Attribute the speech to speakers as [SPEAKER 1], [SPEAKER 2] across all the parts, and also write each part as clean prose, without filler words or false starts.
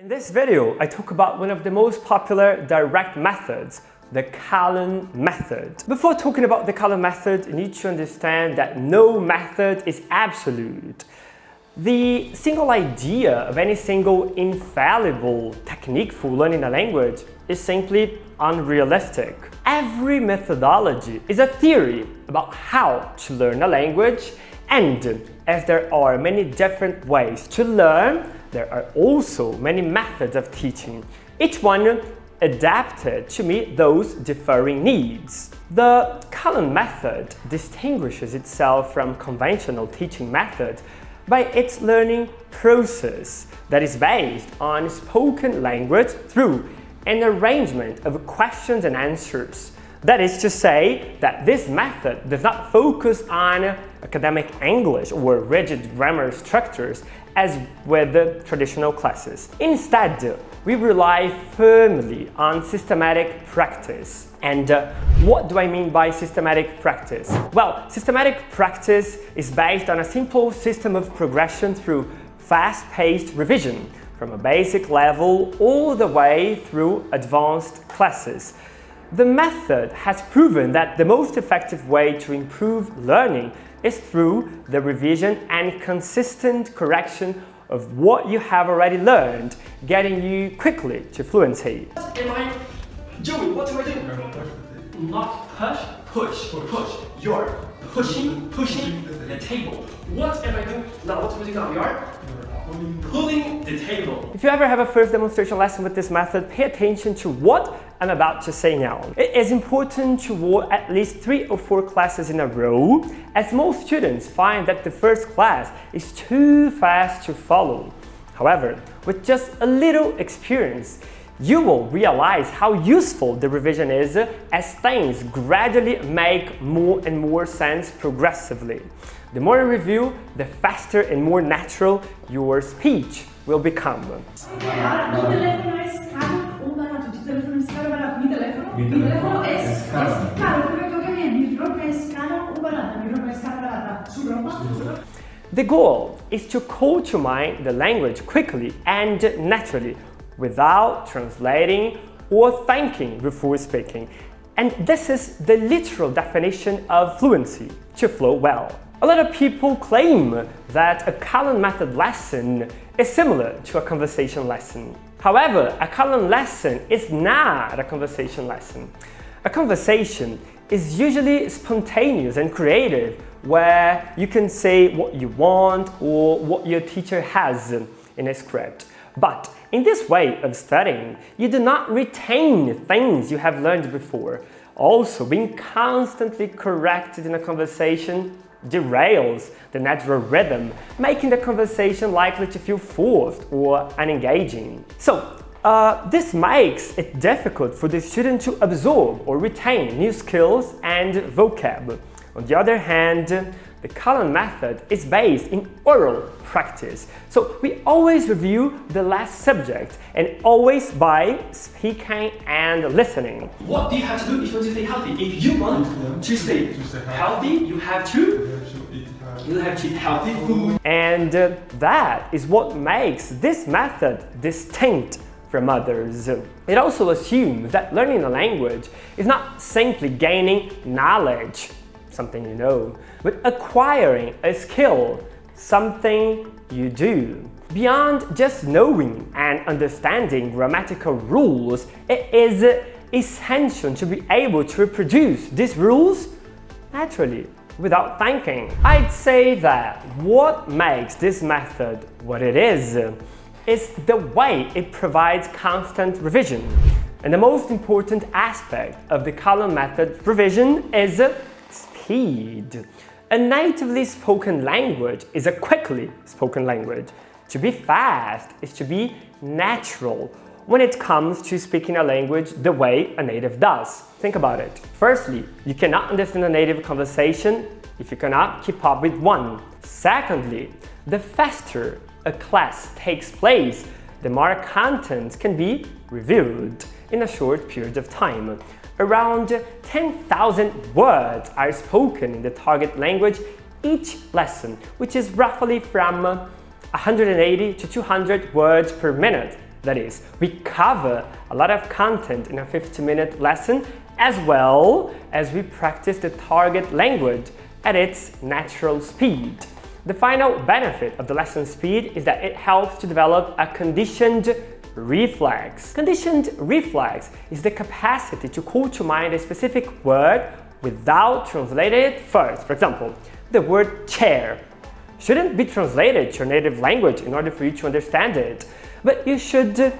[SPEAKER 1] In this video, I talk about one of the most popular direct methods, the Callan method. Before talking about the Callan method, you need to understand that no method is absolute. The single idea of any single infallible technique for learning a language is simply unrealistic. Every methodology is a theory about how to learn a language, and as there are many different ways to learn, there are also many methods of teaching, each one adapted to meet those differing needs. The Callan method distinguishes itself from conventional teaching methods by its learning process that is based on spoken language through an arrangement of questions and answers. That is to say that this method does not focus on academic English or rigid grammar structures as with the traditional classes. Instead, we rely firmly on systematic practice. And what do I mean by systematic practice? Well, systematic practice is based on a simple system of progression through fast-paced revision from a basic level all the way through advanced classes. The method has proven that the most effective way to improve learning is through the revision and consistent correction of what you have already learned, getting you quickly to fluency.
[SPEAKER 2] What am I doing? What am I doing? Not push, push. You're pushing the table. What am I doing? Now, what am I doing now? You're pulling the table.
[SPEAKER 1] If you ever have a first demonstration lesson with this method, pay attention to what I'm about to say now. It is important to watch at least 3 or 4 classes in a row, as most students find that the first class is too fast to follow. However, with just a little experience, you will realize how useful the revision is as things gradually make more and more sense progressively. The more you review, the faster and more natural your speech will become. The goal is to call to mind the language quickly and naturally, without translating or thinking before speaking. And this is the literal definition of fluency, to flow well. A lot of people claim that a Callan method lesson is similar to a conversation lesson. However, a Callan lesson is not a conversation lesson. A conversation is usually spontaneous and creative, where you can say what you want or what your teacher has in a script. But in this way of studying, you do not retain things you have learned before. Also, being constantly corrected in a conversation derails the natural rhythm, making the conversation likely to feel forced or unengaging. So, this makes it difficult for the student to absorb or retain new skills and vocab. On the other hand, the Callan method is based in oral practice. So we always review the last subject, and always by speaking and listening.
[SPEAKER 2] What do you have to do if you want to stay healthy? If you want to stay healthy, you have to eat healthy food.
[SPEAKER 1] And that is what makes this method distinct from others. It also assumes that learning a language is not simply gaining knowledge, something you know, but acquiring a skill, something you do. Beyond just knowing and understanding grammatical rules, it is essential to be able to reproduce these rules naturally, without thinking. I'd say that what makes this method what it is the way it provides constant revision. And the most important aspect of the Callan method revision is speed. A natively spoken language is a quickly spoken language. To be fast is to be natural when it comes to speaking a language the way a native does. Think about it. Firstly, you cannot understand a native conversation if you cannot keep up with one. Secondly, the faster a class takes place, the more content can be reviewed in a short period of time. Around 10,000 words are spoken in the target language each lesson, which is roughly from 180 to 200 words per minute. That is, we cover a lot of content in a 50-minute lesson, as well as we practice the target language at its natural speed. The final benefit of the lesson speed is that it helps to develop a conditioned reflex. Conditioned reflex is the capacity to call to mind a specific word without translating it first. For example, the word chair shouldn't be translated to your native language in order for you to understand it, but you should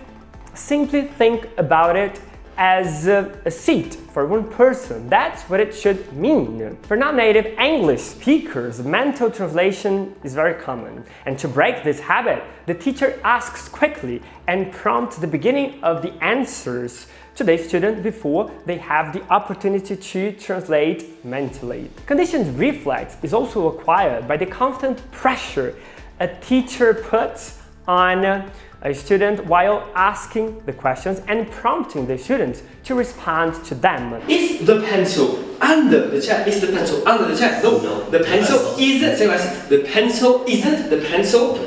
[SPEAKER 1] simply think about it as a seat for one person. That's what it should mean. For non-native English speakers, mental translation is very common. And to break this habit, the teacher asks quickly and prompts the beginning of the answers to the student before they have the opportunity to translate mentally. Conditioned reflex is also acquired by the constant pressure a teacher puts on a student while asking the questions and prompting the students to respond to them.
[SPEAKER 2] Is the pencil under the chair? Is the pencil under the chair? No. The pencil isn't. Say like the pencil isn't. The pencil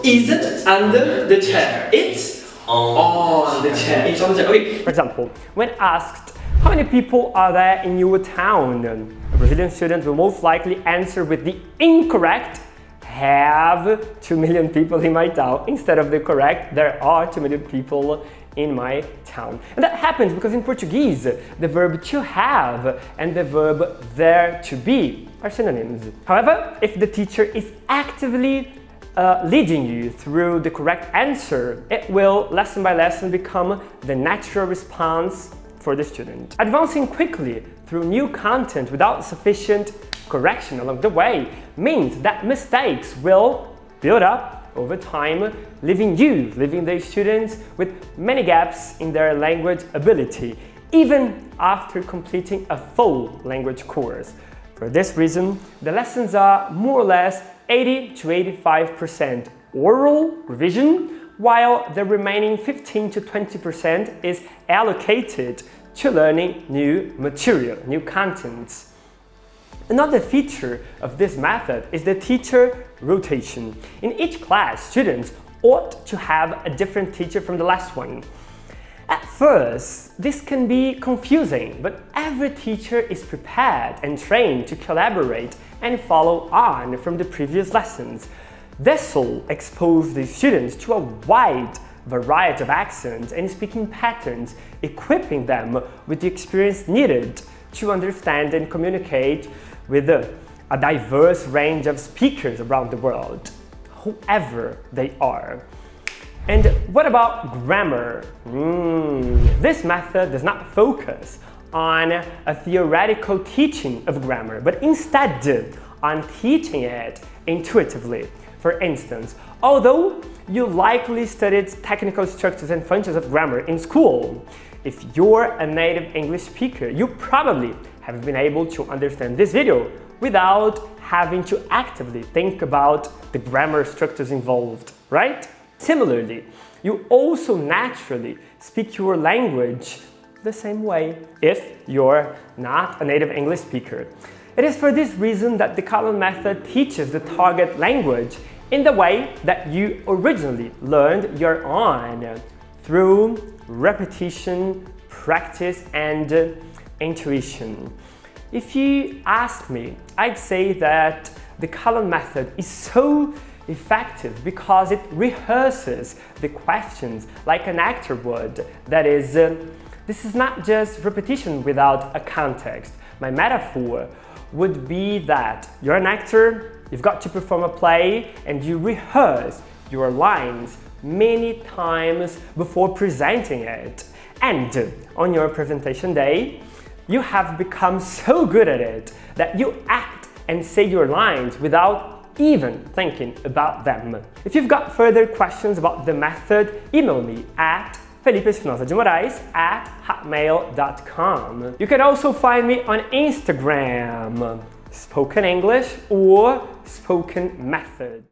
[SPEAKER 2] isn't under the chair. It's on the chair. It's on the chair. Okay.
[SPEAKER 1] For example, when asked, how many people are there in your town? A Brazilian student will most likely answer with the incorrect have 2 million people in my town instead of the correct there are 2 million people in my town. And that happens because in Portuguese the verb to have and the verb there to be are synonyms. However, if the teacher is actively leading you through the correct answer, it will lesson by lesson become the natural response for the student. Advancing quickly through new content without sufficient correction along the way means that mistakes will build up over time, leaving the students with many gaps in their language ability, even after completing a full language course. For this reason, the lessons are more or less 80 to 85% oral revision, while the remaining 15 to 20% is allocated to learning new material, new contents. Another feature of this method is the teacher rotation. In each class, students ought to have a different teacher from the last one. At first, this can be confusing, but every teacher is prepared and trained to collaborate and follow on from the previous lessons. This will expose the students to a wide variety of accents and speaking patterns, equipping them with the experience needed to understand and communicate with a diverse range of speakers around the world, whoever they are. And what about grammar? This method does not focus on a theoretical teaching of grammar, but instead on teaching it intuitively. For instance, although you likely studied technical structures and functions of grammar in school, if you're a native English speaker, you probably have been able to understand this video without having to actively think about the grammar structures involved, right? Similarly, you also naturally speak your language the same way if you're not a native English speaker. It is for this reason that the Callan method teaches the target language in the way that you originally learned your own, through repetition, practice, and intuition. If you ask me, I'd say that the Callan method is so effective because it rehearses the questions like an actor would. That is, this is not just repetition without a context. My metaphor would be that you're an actor, you've got to perform a play, and you rehearse your lines many times before presenting it. And on your presentation day, you have become so good at it that you act and say your lines without even thinking about them. If you've got further questions about the method, email me at felipeespinosademorais at hotmail.com. You can also find me on Instagram, Spoken English or Spoken Method.